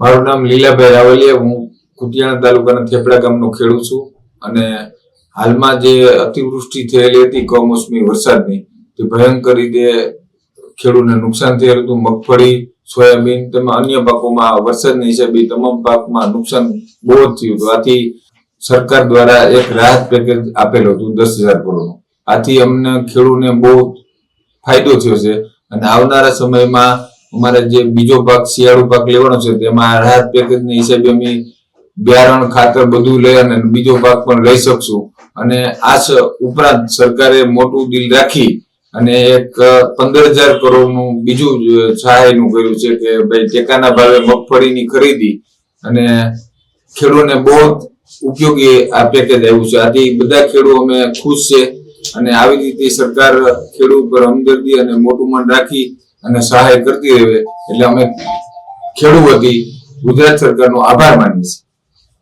મારું નામ લીલાભાઈ રાવલિયા, હું કુતિયાણા તાલુકાના થેપડા ગામનો ખેડૂત છું અને હાલમાં જે અતિવૃષ્ટિ થયેલી હતી કમોસમી વરસાદની, તે ભયંકર રીતે ખેડૂતને નુકસાન થયેલું હતું. મગફળી, સોયાબીન તેમજ અન્ય પાકોમાં વરસાદના હિસાબે તમામ પાકમાં નુકસાન બહુ જ થયું હતું. આથી સરકાર દ્વારા એક રાહત પેકેજ આપેલું હતું 10,000 કરોડનું. આથી અમને ખેડૂતને બહુ ફાયદો થયો છે અને આવનારા સમયમાં અમારે જે બીજો પાક શિયાળુ પાક લેવાનો છે તેમાં રાહત પેકેજના હિસાબે અમે બિયારણ, ખાતર બધું લઈ અને બીજો પાક પણ લઈ શકશું. અને આ ઉપરાંત સરકારે મોટું દિલ રાખી અને એક 15,000 કરોડનું બીજું સહાયનું કર્યું છે કે ભાઈ ટેકાના ભાવે મગફળીની ખરીદી, અને ખેડૂતોને બહુ ઉપયોગી આ પેકેજ આવ્યું છે. આથી બધા ખેડૂતો અમે ખુશ છે અને આવી રીતે સરકાર ખેડૂત પર હમદર્દી અને મોટું મન રાખી અને સહાય કરતી રહે એટલે અમે ખેડૂત વતી ગુજરાત સરકારનો આભાર માનીએ છીએ.